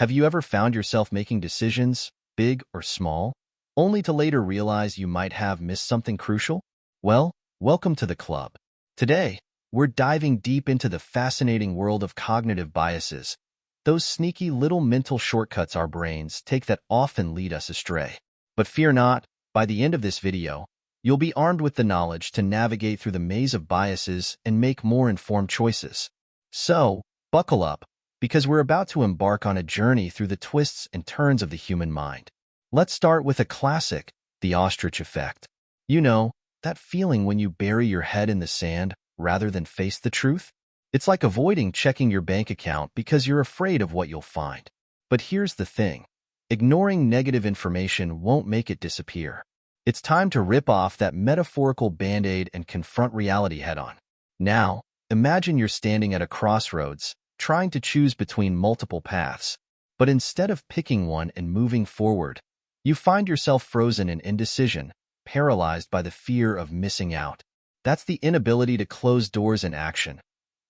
Have you ever found yourself making decisions, big or small, only to later realize you might have missed something crucial? Well, welcome to the club. Today, we're diving deep into the fascinating world of cognitive biases, those sneaky little mental shortcuts our brains take that often lead us astray. But fear not, by the end of this video, you'll be armed with the knowledge to navigate through the maze of biases and make more informed choices. So, buckle up, because we're about to embark on a journey through the twists and turns of the human mind. Let's start with a classic, the Ostrich Effect. You know, that feeling when you bury your head in the sand rather than face the truth? It's like avoiding checking your bank account because you're afraid of what you'll find. But here's the thing. Ignoring negative information won't make it disappear. It's time to rip off that metaphorical band-aid and confront reality head-on. Now, imagine you're standing at a crossroads, trying to choose between multiple paths. But instead of picking one and moving forward, you find yourself frozen in indecision, paralyzed by the fear of missing out. That's the inability to close doors in action.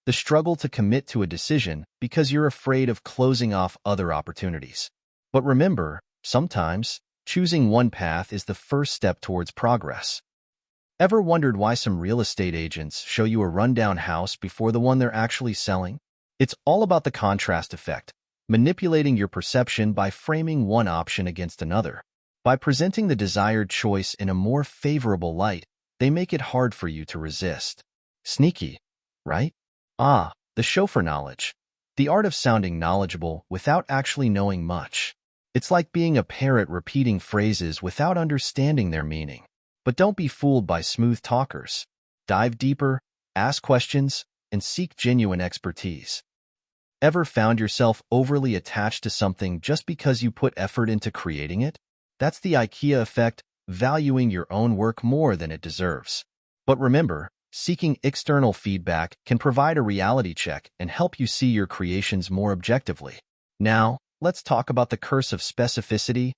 The struggle to commit to a decision because you're afraid of closing off other opportunities. But remember, sometimes, choosing one path is the first step towards progress. Ever wondered why some real estate agents show you a rundown house before the one they're actually selling? It's all about the contrast effect, manipulating your perception by framing one option against another. By presenting the desired choice in a more favorable light, they make it hard for you to resist. Sneaky, right? The chauffeur knowledge. The art of sounding knowledgeable without actually knowing much. It's like being a parrot repeating phrases without understanding their meaning. But don't be fooled by smooth talkers. Dive deeper, ask questions, and seek genuine expertise. Ever found yourself overly attached to something just because you put effort into creating it? That's the IKEA effect, valuing your own work more than it deserves. But remember, seeking external feedback can provide a reality check and help you see your creations more objectively. Now, let's talk about the curse of specificity,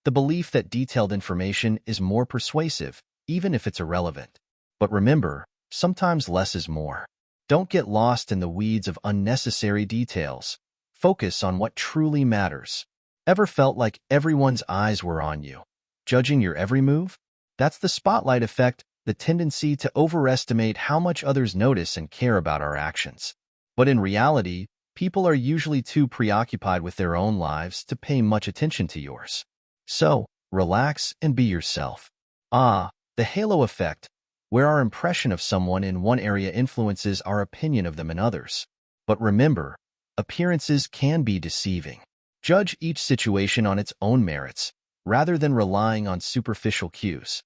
the belief that detailed information is more persuasive, even if it's irrelevant. But remember, sometimes less is more. Don't get lost in the weeds of unnecessary details. Focus on what truly matters. Ever felt like everyone's eyes were on you, judging your every move? That's the spotlight effect, the tendency to overestimate how much others notice and care about our actions. But in reality, people are usually too preoccupied with their own lives to pay much attention to yours. So, relax and be yourself. The halo effect, where our impression of someone in one area influences our opinion of them in others. But remember, appearances can be deceiving. Judge each situation on its own merits, rather than relying on superficial cues.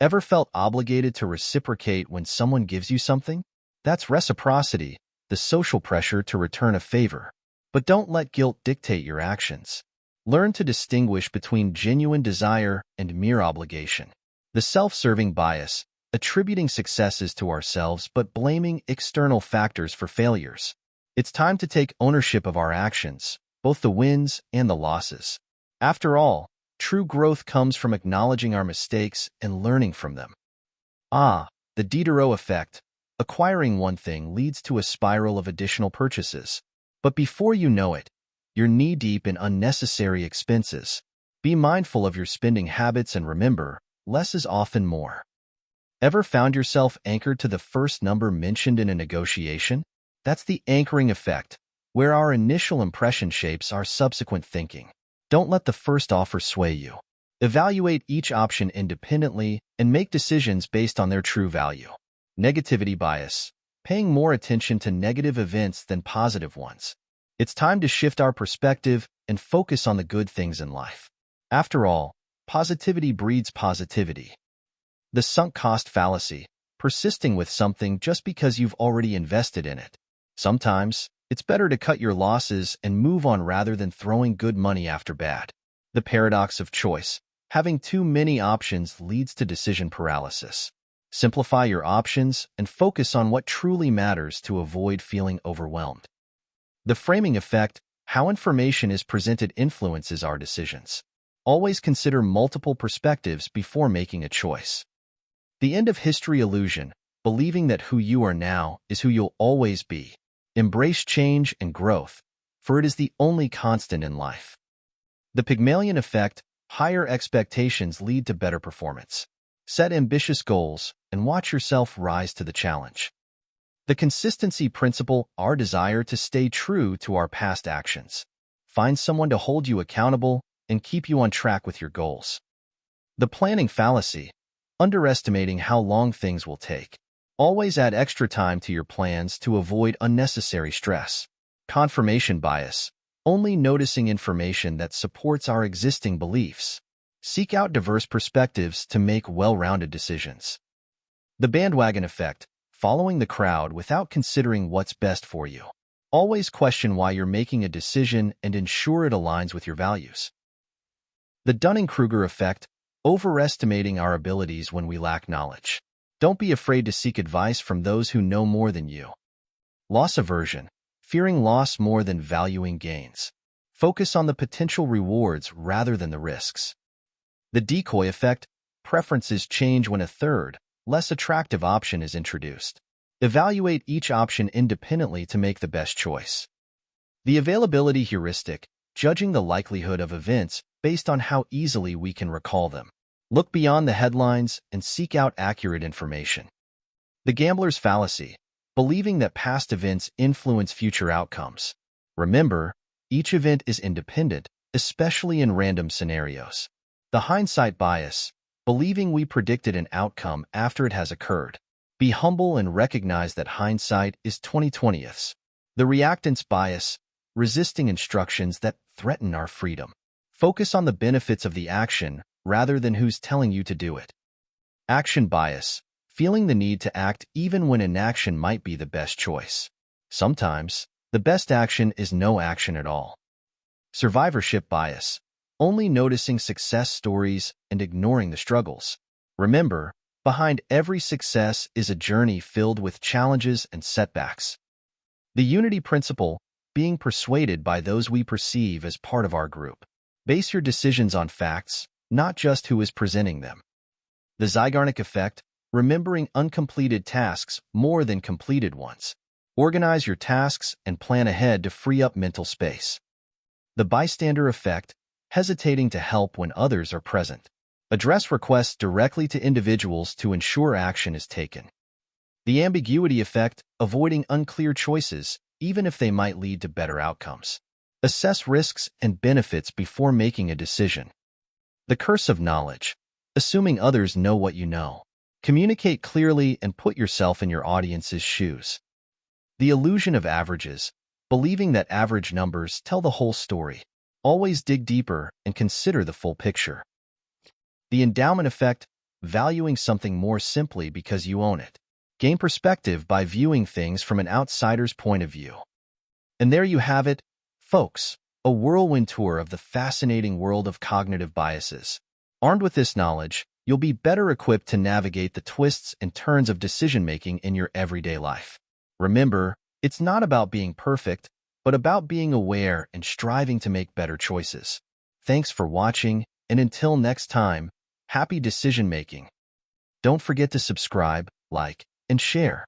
Ever felt obligated to reciprocate when someone gives you something? That's reciprocity, the social pressure to return a favor. But don't let guilt dictate your actions. Learn to distinguish between genuine desire and mere obligation. The self-serving bias, attributing successes to ourselves but blaming external factors for failures. It's time to take ownership of our actions, both the wins and the losses. After all, true growth comes from acknowledging our mistakes and learning from them. The Diderot Effect. Acquiring one thing leads to a spiral of additional purchases. But before you know it, you're knee-deep in unnecessary expenses. Be mindful of your spending habits and remember, less is often more. Ever found yourself anchored to the first number mentioned in a negotiation? That's the anchoring effect, where our initial impression shapes our subsequent thinking. Don't let the first offer sway you. Evaluate each option independently and make decisions based on their true value. Negativity bias, paying more attention to negative events than positive ones. It's time to shift our perspective and focus on the good things in life. After all, positivity breeds positivity. The sunk cost fallacy, persisting with something just because you've already invested in it. Sometimes, it's better to cut your losses and move on rather than throwing good money after bad. The paradox of choice. Having too many options leads to decision paralysis. Simplify your options and focus on what truly matters to avoid feeling overwhelmed. The framing effect, how information is presented influences our decisions. Always consider multiple perspectives before making a choice. The end of history illusion, believing that who you are now is who you'll always be. Embrace change and growth, for it is the only constant in life. The Pygmalion Effect, higher expectations lead to better performance. Set ambitious goals and watch yourself rise to the challenge. The consistency principle, our desire to stay true to our past actions. Find someone to hold you accountable and keep you on track with your goals. The planning fallacy, underestimating how long things will take. Always add extra time to your plans to avoid unnecessary stress. Confirmation bias, only noticing information that supports our existing beliefs. Seek out diverse perspectives to make well-rounded decisions. The bandwagon effect, following the crowd without considering what's best for you. Always question why you're making a decision and ensure it aligns with your values. The Dunning-Kruger Effect, overestimating our abilities when we lack knowledge. Don't be afraid to seek advice from those who know more than you. Loss aversion, fearing loss more than valuing gains. Focus on the potential rewards rather than the risks. The Decoy Effect, preferences change when a third, less attractive option is introduced. Evaluate each option independently to make the best choice. The Availability Heuristic, judging the likelihood of events based on how easily we can recall them. Look beyond the headlines and seek out accurate information. The Gambler's Fallacy, believing that past events influence future outcomes. Remember, each event is independent, especially in random scenarios. The Hindsight Bias, believing we predicted an outcome after it has occurred. Be humble and recognize that hindsight is 20/20ths. The Reactance Bias, resisting instructions that threaten our freedom. Focus on the benefits of the action rather than who's telling you to do it. Action Bias, feeling the need to act even when inaction might be the best choice. Sometimes, the best action is no action at all. Survivorship Bias, only noticing success stories and ignoring the struggles. Remember, behind every success is a journey filled with challenges and setbacks. The Unity Principle, being persuaded by those we perceive as part of our group. Base your decisions on facts, not just who is presenting them. The Zeigarnik Effect, remembering uncompleted tasks more than completed ones. Organize your tasks and plan ahead to free up mental space. The Bystander Effect, hesitating to help when others are present. Address requests directly to individuals to ensure action is taken. The Ambiguity Effect, avoiding unclear choices, even if they might lead to better outcomes. Assess risks and benefits before making a decision. The Curse of Knowledge, assuming others know what you know. Communicate clearly and put yourself in your audience's shoes. The Illusion of Averages, believing that average numbers tell the whole story. Always dig deeper and consider the full picture. The Endowment Effect, valuing something more simply because you own it. Gain perspective by viewing things from an outsider's point of view. And there you have it, folks, a whirlwind tour of the fascinating world of cognitive biases. Armed with this knowledge, you'll be better equipped to navigate the twists and turns of decision-making in your everyday life. Remember, it's not about being perfect, but about being aware and striving to make better choices. Thanks for watching, and until next time, happy decision-making. Don't forget to subscribe, like, and share.